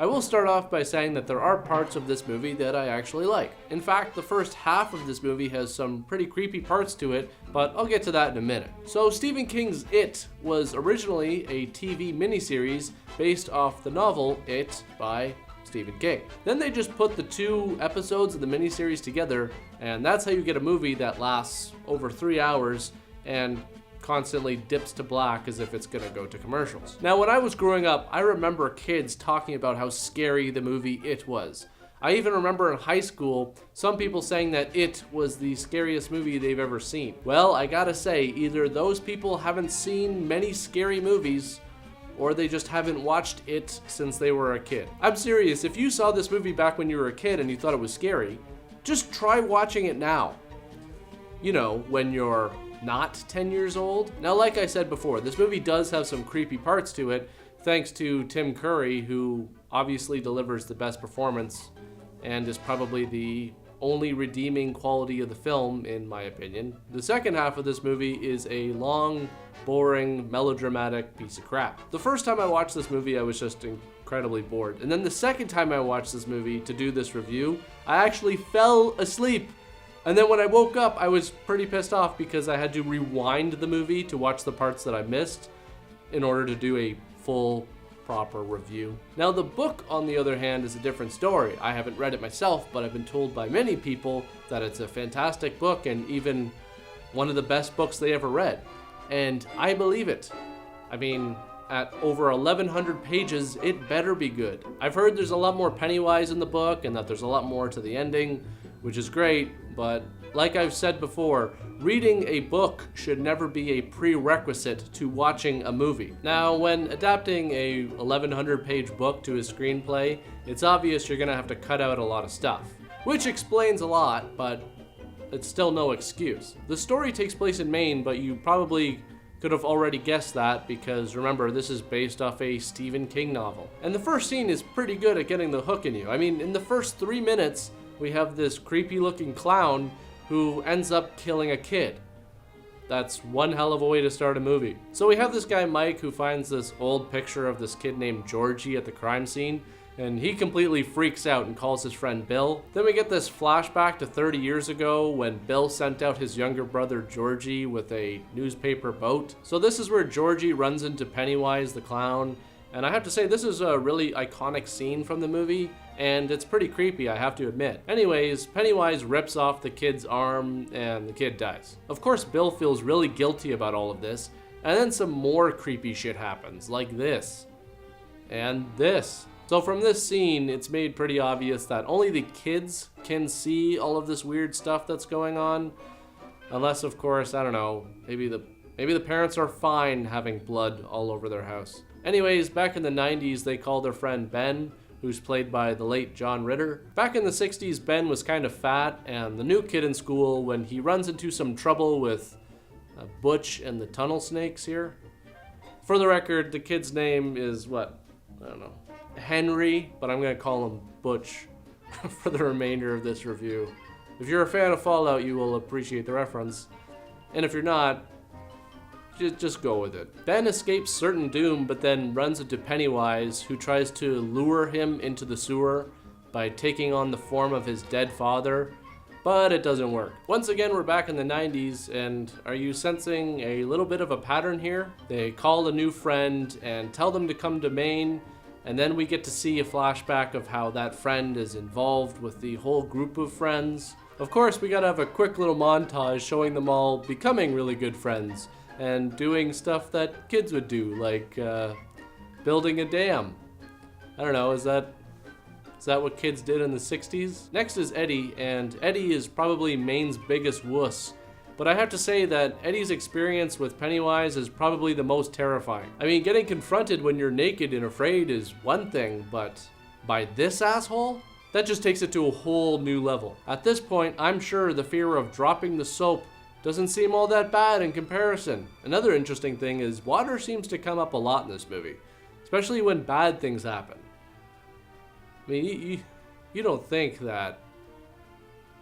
I will start off by saying that there are parts of this movie that I actually like. In fact, the first half of this movie has some pretty creepy parts to it, but I'll get to that in a minute. So Stephen King's It was originally a TV miniseries based off the novel It by Stephen King. Then they just put the 2 episodes of the miniseries together, and that's how you get a movie that lasts over 3 hours and constantly dips to black as if it's gonna go to commercials. Now, when I was growing up, I remember kids talking about how scary the movie It was. I even remember in high school, some people saying that It was the scariest movie they've ever seen. Well, I gotta say, either those people haven't seen many scary movies, or they just haven't watched It since they were a kid. I'm serious, if you saw this movie back when you were a kid and you thought it was scary, just try watching it now. You know, when you're not 10 years old. Now, like I said before, this movie does have some creepy parts to it, thanks to Tim Curry, who obviously delivers the best performance and is probably the only redeeming quality of the film, in my opinion. The second half of this movie is a long, boring, melodramatic piece of crap. The first time I watched this movie, I was just incredibly bored. And then the second time I watched this movie to do this review, I actually fell asleep. And then when I woke up, I was pretty pissed off because I had to rewind the movie to watch the parts that I missed in order to do a full, proper review. Now, the book, on the other hand, is a different story. I haven't read it myself, but I've been told by many people that it's a fantastic book and even one of the best books they ever read. And I believe it. I mean, at over 1,100 pages, it better be good. I've heard there's a lot more Pennywise in the book and that there's a lot more to the ending, which is great, but like I've said before, reading a book should never be a prerequisite to watching a movie. Now, when adapting a 1,100 page book to a screenplay, it's obvious you're gonna have to cut out a lot of stuff, which explains a lot, but it's still no excuse. The story takes place in Maine, but you probably could have already guessed that because remember, this is based off a Stephen King novel. And the first scene is pretty good at getting the hook in you. I mean, in the first 3 minutes, we have this creepy looking clown who ends up killing a kid. That's one hell of a way to start a movie. So we have this guy Mike who finds this old picture of this kid named Georgie at the crime scene, and he completely freaks out and calls his friend Bill. Then we get this flashback to 30 years ago when Bill sent out his younger brother Georgie with a newspaper boat. So this is where Georgie runs into Pennywise the clown, and I have to say this is a really iconic scene from the movie, and it's pretty creepy, I have to admit. Anyways, Pennywise rips off the kid's arm and the kid dies. Of course, Bill feels really guilty about all of this, and then some more creepy shit happens, like this, and this. So from this scene, it's made pretty obvious that only the kids can see all of this weird stuff that's going on, unless, of course, I don't know, maybe the parents are fine having blood all over their house. Anyways, back in the 90s, they called their friend Ben, who's played by the late John Ritter. Back in the 60s, Ben was kind of fat, and the new kid in school, when he runs into some trouble with Butch and the Tunnel Snakes here. For the record, the kid's name is what? I don't know. Henry, but I'm gonna call him Butch for the remainder of this review. If you're a fan of Fallout, you will appreciate the reference. And if you're not, just go with it. Ben escapes certain doom, but then runs into Pennywise, who tries to lure him into the sewer by taking on the form of his dead father, but it doesn't work. Once again, we're back in the 90s, and are you sensing a little bit of a pattern here? They call a new friend and tell them to come to Maine, and then we get to see a flashback of how that friend is involved with the whole group of friends. Of course, we gotta have a quick little montage showing them all becoming really good friends and doing stuff that kids would do, like building a dam. I don't know, is that what kids did in the 60s? Next is Eddie, and Eddie is probably Maine's biggest wuss. But I have to say that Eddie's experience with Pennywise is probably the most terrifying. I mean, getting confronted when you're naked and afraid is one thing, but by this asshole? That just takes it to a whole new level. At this point, I'm sure the fear of dropping the soap doesn't seem all that bad in comparison. Another interesting thing is water seems to come up a lot in this movie, especially when bad things happen. I mean, you don't think that...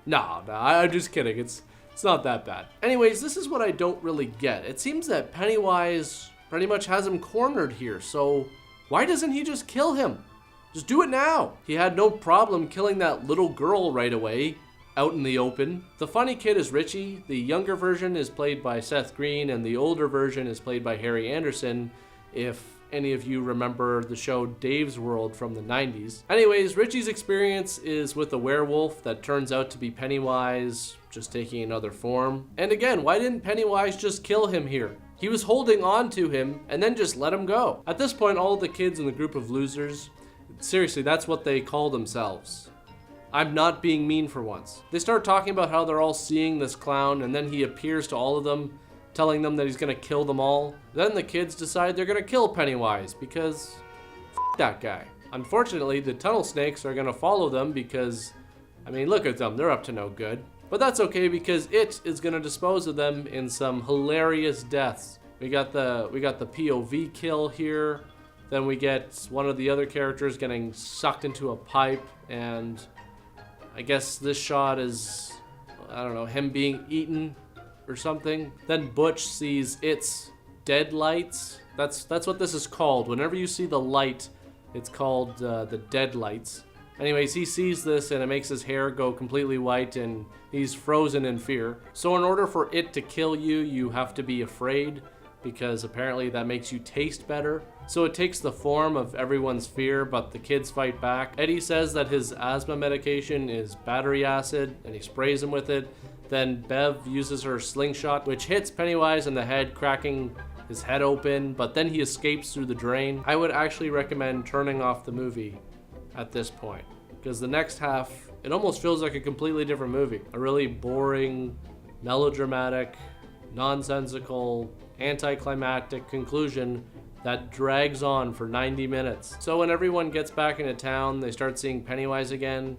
No, I'm just kidding. It's not that bad. Anyways, this is what I don't really get. It seems that Pennywise pretty much has him cornered here, so why doesn't he just kill him? Just do it now. He had no problem killing that little girl right away, out in the open. The funny kid is Richie. The younger version is played by Seth Green, and the older version is played by Harry Anderson, if any of you remember the show Dave's World from the 90s. Anyways, Richie's experience is with a werewolf that turns out to be Pennywise, just taking another form. And again, why didn't Pennywise just kill him here? He was holding on to him and then just let him go. At this point, all the kids in the group of losers, seriously, that's what they call themselves. I'm not being mean for once. They start talking about how they're all seeing this clown, and then he appears to all of them, telling them that he's gonna kill them all. Then the kids decide they're gonna kill Pennywise because f that guy. Unfortunately, the tunnel snakes are gonna follow them because, I mean, look at them, they're up to no good. But that's okay because it is gonna dispose of them in some hilarious deaths. We got the POV kill here. Then we get one of the other characters getting sucked into a pipe, and I guess this shot is, I don't know, him being eaten or something. Then Butch sees its dead lights. That's what this is called. Whenever you see the light, it's called the dead lights. Anyways, he sees this and it makes his hair go completely white and he's frozen in fear. So in order for it to kill you, you have to be afraid, because apparently that makes you taste better. So it takes the form of everyone's fear, but the kids fight back. Eddie says that his asthma medication is battery acid and he sprays him with it. Then Bev uses her slingshot, which hits Pennywise in the head, cracking his head open, but then he escapes through the drain. I would actually recommend turning off the movie at this point, because the next half, it almost feels like a completely different movie. A really boring, melodramatic, nonsensical, anticlimactic conclusion that drags on for 90 minutes. So when everyone gets back into town, they start seeing Pennywise again.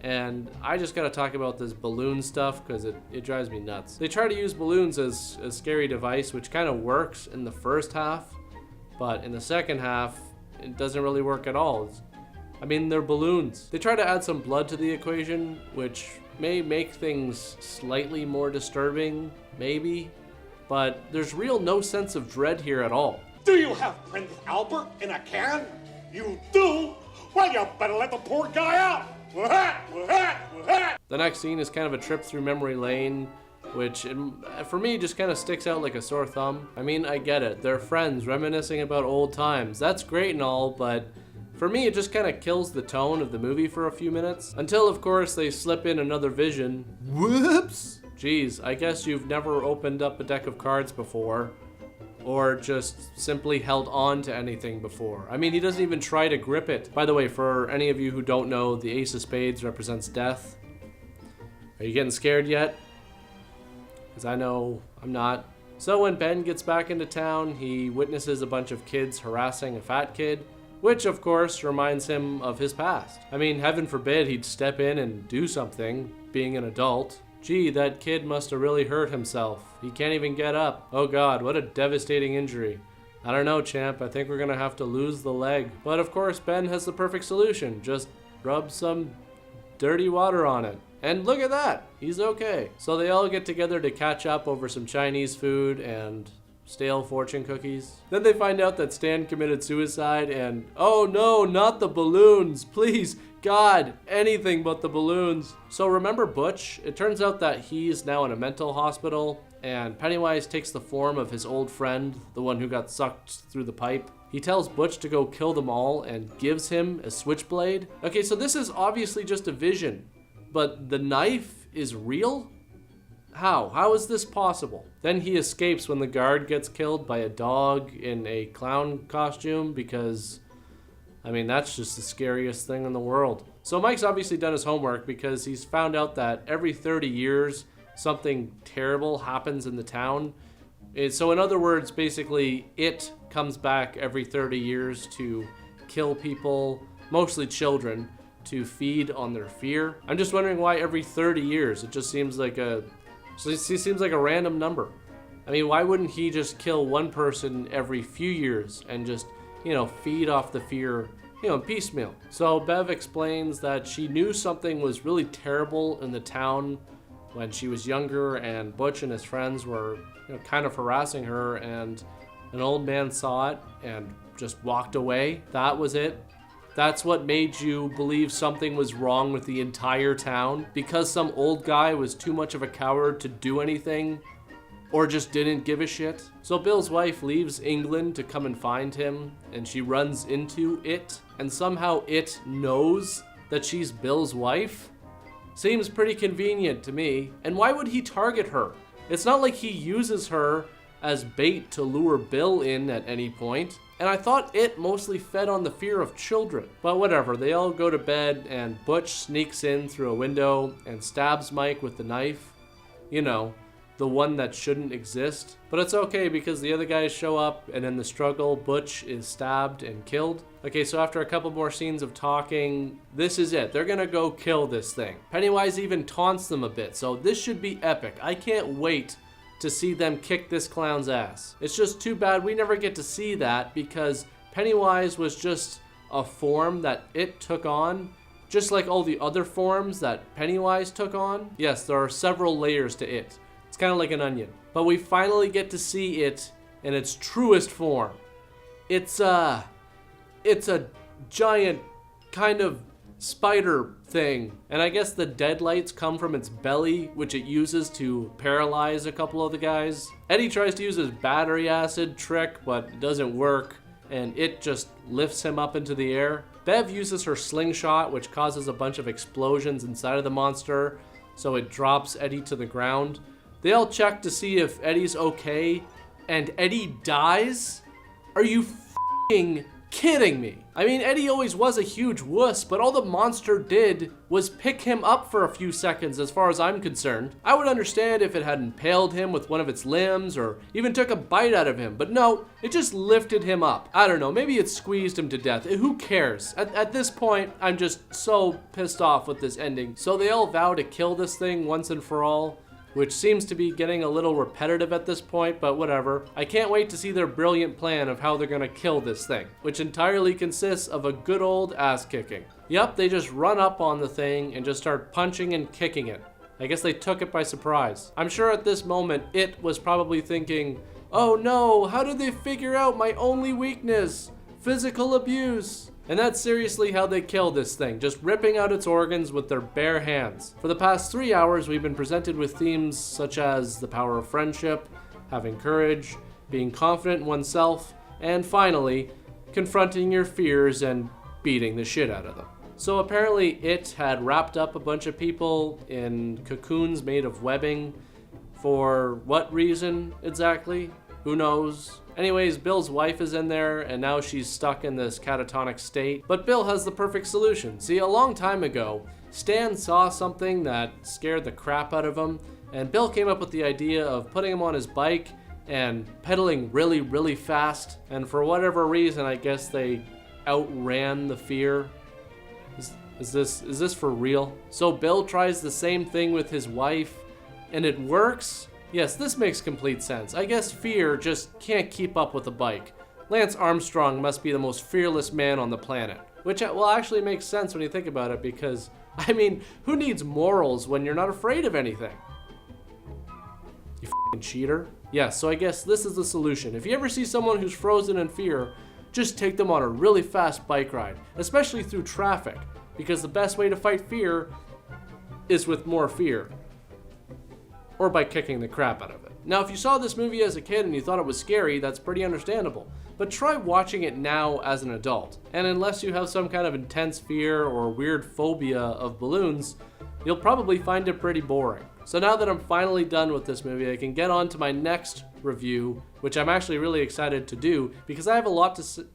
And I just gotta talk about this balloon stuff because it drives me nuts. They try to use balloons as a scary device, which kind of works in the first half, but in the second half, it doesn't really work at all. I mean, they're balloons. They try to add some blood to the equation, which may make things slightly more disturbing, maybe, but there's no sense of dread here at all. Do you have Prince Albert in a can? You do? Well, you better let the poor guy out. The next scene is kind of a trip through memory lane, which for me just kind of sticks out like a sore thumb. I mean, I get it. They're friends reminiscing about old times. That's great and all, but for me it just kind of kills the tone of the movie for a few minutes. Until, of course, they slip in another vision. Whoops! Geez, I guess you've never opened up a deck of cards before. Or just simply held on to anything before. I mean, he doesn't even try to grip it. By the way, for any of you who don't know, the Ace of Spades represents death. Are you getting scared yet? Because I know I'm not. So when Ben gets back into town, he witnesses a bunch of kids harassing a fat kid, which of course reminds him of his past. I mean, heaven forbid he'd step in and do something, being an adult. Gee, that kid must have really hurt himself. He can't even get up. Oh God, what a devastating injury. I don't know, champ. I think we're gonna have to lose the leg. But of course, Ben has the perfect solution. Just rub some dirty water on it. And look at that, he's okay. So they all get together to catch up over some Chinese food and stale fortune cookies. Then they find out that Stan committed suicide and, oh no, not the balloons, please. God, anything but the balloons. So remember Butch? It turns out that he's now in a mental hospital, and Pennywise takes the form of his old friend, the one who got sucked through the pipe. He tells Butch to go kill them all and gives him a switchblade. Okay, so this is obviously just a vision, but the knife is real? How? How is this possible? Then he escapes when the guard gets killed by a dog in a clown costume because, I mean, that's just the scariest thing in the world. So Mike's obviously done his homework because he's found out that every 30 years something terrible happens in the town. So in other words, basically it comes back every 30 years to kill people, mostly children, to feed on their fear. I'm just wondering why every 30 years. It just seems like a random number. I mean, why wouldn't he just kill one person every few years and just, feed off the fear, piecemeal? So Bev explains that she knew something was really terrible in the town when she was younger, and Butch and his friends were kind of harassing her, and an old man saw it and just walked away. That was it. That's what made you believe something was wrong with the entire town? Because some old guy was too much of a coward to do anything? Or just didn't give a shit? So Bill's wife leaves England to come and find him, and she runs into it, and somehow it knows that she's Bill's wife? Seems pretty convenient to me. And why would he target her? It's not like he uses her as bait to lure Bill in at any point. And I thought it mostly fed on the fear of children. But whatever, they all go to bed and Butch sneaks in through a window and stabs Mike with the knife. You know, the one that shouldn't exist. But it's okay because the other guys show up and in the struggle, Butch is stabbed and killed. Okay, so after a couple more scenes of talking, this is it. They're gonna go kill this thing. Pennywise even taunts them a bit, so this should be epic. I can't wait to see them kick this clown's ass. It's just too bad we never get to see that because Pennywise was just a form that it took on, just like all the other forms that Pennywise took on. Yes, there are several layers to it. It's kind of like an onion. But we finally get to see it in its truest form. It's a giant kind of spider thing. And I guess the deadlights come from its belly, which it uses to paralyze a couple of the guys. Eddie tries to use his battery acid trick, but it doesn't work, and it just lifts him up into the air. Bev uses her slingshot, which causes a bunch of explosions inside of the monster, so it drops Eddie to the ground. They all check to see if Eddie's okay, and Eddie dies? Are you f***ing kidding me? I mean, Eddie always was a huge wuss, but all the monster did was pick him up for a few seconds as far as I'm concerned. I would understand if it had impaled him with one of its limbs or even took a bite out of him, but no, it just lifted him up. I don't know, maybe it squeezed him to death. Who cares? At this point, I'm just so pissed off with this ending. So they all vow to kill this thing once and for all, which seems to be getting a little repetitive at this point, but whatever. I can't wait to see their brilliant plan of how they're gonna kill this thing, which entirely consists of a good old ass kicking. Yep, they just run up on the thing and just start punching and kicking it. I guess they took it by surprise. I'm sure at this moment, it was probably thinking, oh no, how did they figure out my only weakness? Physical abuse. And that's seriously how they kill this thing, just ripping out its organs with their bare hands. For the past 3 hours, we've been presented with themes such as the power of friendship, having courage, being confident in oneself, and finally, confronting your fears and beating the shit out of them. So apparently it had wrapped up a bunch of people in cocoons made of webbing. For what reason exactly? Who knows? Anyways, Bill's wife is in there, and now she's stuck in this catatonic state. But Bill has the perfect solution. See, a long time ago, Stan saw something that scared the crap out of him, and Bill came up with the idea of putting him on his bike and pedaling really, really fast. And for whatever reason, I guess they outran the fear. Is this for real? So Bill tries the same thing with his wife, and it works? Yes, this makes complete sense. I guess fear just can't keep up with a bike. Lance Armstrong must be the most fearless man on the planet. Which, well, actually makes sense when you think about it because, I mean, who needs morals when you're not afraid of anything? You f***ing cheater. Yeah, so I guess this is the solution. If you ever see someone who's frozen in fear, just take them on a really fast bike ride, especially through traffic, because the best way to fight fear is with more fear. Or by kicking the crap out of it. Now, if you saw this movie as a kid and you thought it was scary, that's pretty understandable. But try watching it now as an adult. And unless you have some kind of intense fear or weird phobia of balloons, you'll probably find it pretty boring. So now that I'm finally done with this movie, I can get on to my next review, which I'm actually really excited to do because I have a lot to